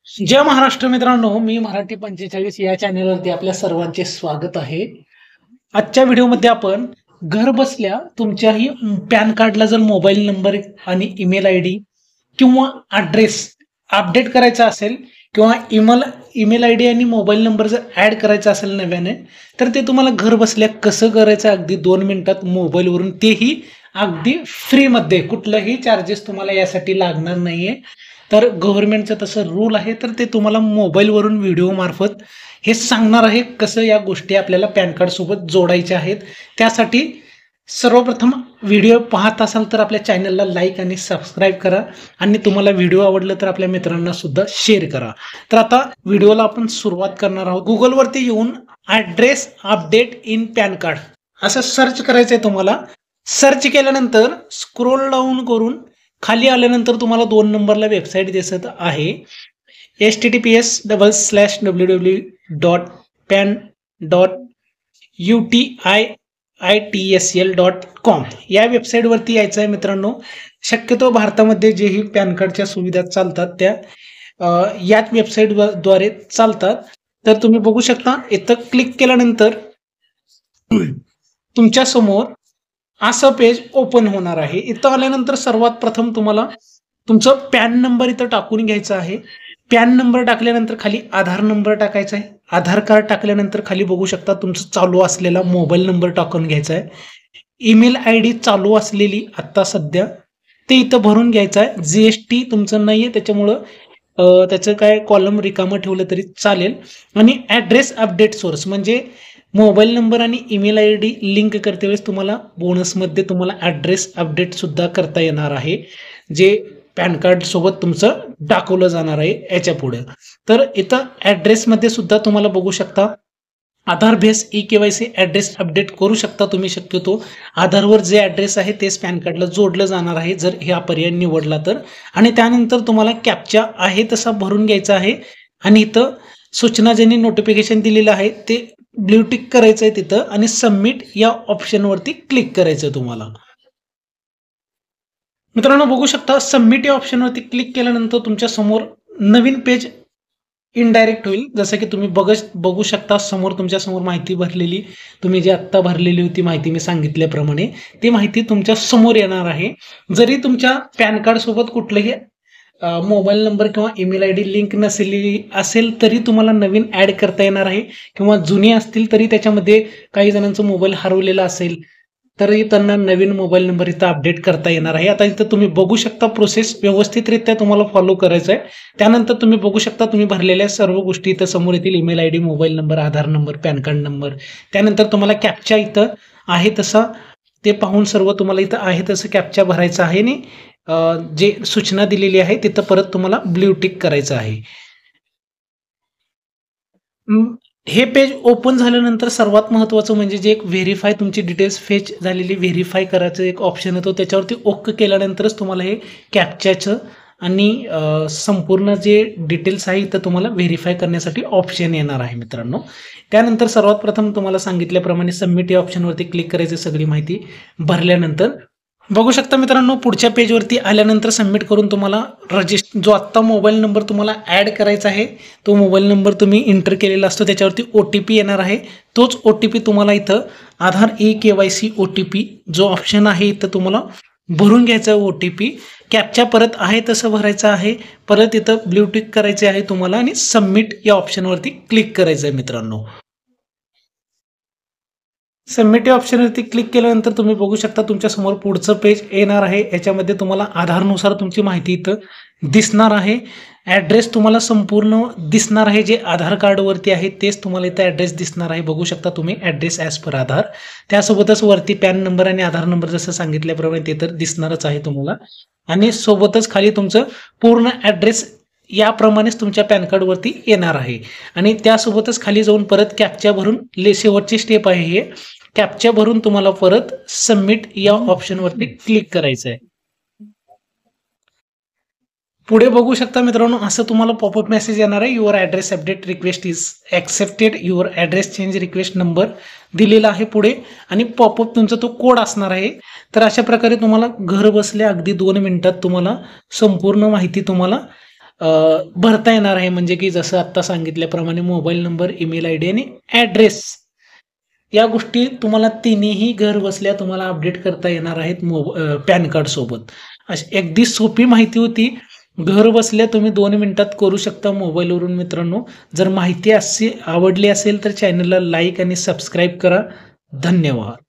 जय महाराष्ट्र मित्रांनो, मी मराठी 45 या चॅनलवरती आपल्या सर्वांचे स्वागत आहे. आजच्या व्हिडिओमध्ये आपण घर बसल्या तुमच्याही पॅन कार्डला जर मोबाईल नंबर आणि ईमेल आयडी किंवा ॲड्रेस अपडेट करायचा असेल किंवा ईमेल आयडी आणि मोबाईल नंबर जर ॲड करायचा असेल नव्याने, तर ते तुम्हाला घर बसल्या कसं करायचं अगदी 2 मिनिटात मोबाईलवरून, तेही अगदी फ्रीमध्ये. कुठलंही चार्जेस तुम्हाला यासाठी लागणार नाहीये. तर गव्हर्नमेंटचं तसं रूल आहे, तर ते तुम्हाला मोबाईलवरून व्हिडिओ मार्फत हे सांगणार आहे कसं या गोष्टी आपल्याला पॅन कार्ड सोबत जोडायच्या आहेत. त्यासाठी सर्वप्रथम व्हिडिओ पाहत असाल तर आपल्या चॅनलला लाईक आणि सबस्क्राईब करा आणि तुम्हाला व्हिडिओ आवडला तर आपल्या मित्रांना सुद्धा शेअर करा. तर आता व्हिडिओला आपण सुरुवात करणार आहोत. गुगलवरती येऊन address update in pan card असं सर्च करायचं आहे तुम्हाला. सर्च केल्यानंतर स्क्रोल डाऊन करून खाली आल्यानंतर तुम्हाला 2 नंबरला वेबसाईट दिसत आहे, https://www.pan.utiitsl.com या वेबसाईटवरती यायचं आहे मित्रांनो. शक्यतो भारतामध्ये जेही पॅन कार्डच्या सुविधा चालतात त्या याच वेबसाईटद्वारे चालतात. तर तुम्ही बघू शकता, इथं क्लिक केल्यानंतर तुमच्या समोर असं पेज ओपन होणार आहे. इथं आल्यानंतर सर्वात प्रथम तुम्हाला तुमचं पॅन नंबर इथं टाकून घ्यायचा आहे. पॅन नंबर टाकल्यानंतर खाली आधार नंबर टाकायचा आहे. आधार कार्ड टाकल्यानंतर खाली बघू शकता तुमचं चालू असलेला मोबाईल नंबर टाकून घ्यायचा आहे. ईमेल आय डी चालू असलेली आत्ता सध्या ते इथं भरून घ्यायचं आहे. GST तुमचं नाही आहे त्याच्यामुळं त्याचं काय कॉलम रिकामं ठेवलं तरी चालेल. आणि ॲड्रेस अपडेट सोर्स म्हणजे मोबाईल नंबर आणि ईमेल आय डी लिंक करते वेळेस तुम्हाला बोनसमध्ये तुम्हाला ॲड्रेस अपडेट सुद्धा करता येणार आहे, जे पॅन कार्ड सोबत तुमचं दाखवलं जाणार आहे याच्या पुढे. तर इथं ॲड्रेसमध्ये सुद्धा तुम्हाला बघू शकता आधार बेस eKYC ॲड्रेस अपडेट करू शकता तुम्ही. शक्यतो आधारवर जे ॲड्रेस आहे तेच पॅन कार्डला जोडलं जाणार आहे जर हा पर्याय निवडला तर. आणि त्यानंतर तुम्हाला कॅप्चा आहे तसा भरून घ्यायचा आहे आणि इथं सूचना ज्यांनी नोटिफिकेशन दिलेलं आहे ते ब्ल्यू टिक करायचं आहे तिथं आणि सबमिट या ऑप्शनवरती क्लिक करायचं आहे तुम्हाला. मित्रांनो बघू शकता, सबमिट या ऑप्शनवरती क्लिक केल्यानंतर तुमच्या समोर नवीन पेज इनडायरेक्ट होईल. जसं की तुम्ही बघू शकता समोर तुमच्या समोर माहिती भरलेली, तुम्ही जी आत्ता भरलेली होती माहिती मी सांगितल्याप्रमाणे ती माहिती तुमच्या समोर येणार आहे. जरी तुमच्या पॅन कार्ड सोबत कुठलंही मोबाईल नंबर किंवा ईमेल आय डी लिंक नसलेली असेल तरी तुम्हाला नवीन ॲड करता येणार आहे, किंवा जुनी असतील तरी त्याच्यामध्ये काही जणांचा मोबाईल हरवलेला असेल तरी त्यांना नवीन मोबाईल नंबर इथं अपडेट करता येणार आहे. आता इथं तुम्ही बघू शकता प्रोसेस व्यवस्थितरित्या तुम्हाला फॉलो करायचं आहे. त्यानंतर तुम्ही बघू शकता तुम्ही भरलेल्या सर्व गोष्टी इथं समोर येतील. Email I D, mobile number, Aadhaar number, pan card number. त्यानंतर तुम्हाला कॅप्चा इथं आहे तसा ते पाहून सर्व तुम्हाला इथं आहे तसं कॅप्चा भरायचं आहे आणि जे सूचना दिलेली आहे तिथं परत तुम्हाला ब्ल्यू टिक करायचं आहे. हे पेज ओपन झाल्यानंतर सर्वात महत्त्वाचं म्हणजे जे एक व्हेरीफाय तुमची डिटेल्स फेच झालेली व्हेरीफाय करायचं एक ऑप्शन येतो, त्याच्यावरती ओके केल्यानंतरच तुम्हाला हे कॅप्चाचं आणि संपूर्ण जे डिटेल्स आहे इथं तुम्हाला व्हेरीफाय करण्यासाठी ऑप्शन येणार आहे मित्रांनो. त्यानंतर सर्वात प्रथम तुम्हाला सांगितल्याप्रमाणे सबमिट या ऑप्शनवरती क्लिक करायचं. सगळी माहिती भरल्यानंतर बघू शकता मित्रांनो, पुढच्या पेजवरती आल्यानंतर सबमिट करून तुम्हाला जो आत्ता मोबाईल नंबर तुम्हाला ॲड करायचा आहे तो मोबाईल नंबर तुम्ही एंटर केलेला असतो, त्याच्यावरती OTP येणार आहे. तोच OTP तुम्हाला इथं आधार eKYC OTP जो ऑप्शन आहे इथं तुम्हाला भरून घ्यायचा आहे. OTP कॅप्चा परत आहे तसं भरायचं आहे. परत इथं ब्ल्यू टिक करायचे आहे तुम्हाला आणि सबमिट या ऑप्शनवरती क्लिक करायचं आहे मित्रांनो. सबमिट या ऑप्शनवरती क्लिक केल्यानंतर तुम्ही बघू शकता तुमच्या समोर पुढचं पेज येणार आहे. याच्यामध्ये तुम्हाला आधारनुसार तुमची माहिती इथं दिसणार आहे. ॲड्रेस तुम्हाला संपूर्ण दिसणार आहे, जे आधार कार्डवरती आहे तेच तुम्हाला इथं ॲड्रेस दिसणार आहे. बघू शकता तुम्ही ॲड्रेस ॲज पर आधार. त्यासोबतच वरती पॅन नंबर आणि आधार नंबर जसं सांगितल्याप्रमाणे ते तर दिसणारच आहे तुम्हाला. आणि सोबतच खाली तुमचं पूर्ण ॲड्रेस याप्रमाणेच तुमच्या पॅन कार्डवरती येणार आहे. आणि त्यासोबतच खाली जाऊन परत कॅप्चा भरून शेवटची स्टेप आहे हे कॅप्चा भरून तुम्हाला परत सबमिट या ऑप्शनवरती क्लिक करायचं आहे. पुढे बघू शकता मित्रांनो असं तुम्हाला पॉपअप मेसेज येणार आहे. Your address update request is accepted, your address change request number दिलेला आहे पुढे आणि पॉपअप तुमचा तो कोड असणार आहे. तर अशा प्रकारे तुम्हाला घर बसल्या अगदी 2 मिनिटात तुम्हाला संपूर्ण माहिती तुम्हाला भरता येणार आहे. म्हणजे की जसं आत्ता सांगितल्याप्रमाणे mobile number, email I D आणि ॲड्रेस या गोष्टी तुम्हाला तिन्हीही घर बसल्या तुम्हाला अपडेट करता येणार आहेत पॅन कार्ड सोबत. अशी अगदी सोपी माहिती होती. घर बसल्या तुम्ही 2 मिनिटात करू शकता मोबाईलवरून मित्रांनो. जर माहिती अशी आवडली असेल तर चॅनलला लाईक आणि सबस्क्राईब करा. धन्यवाद.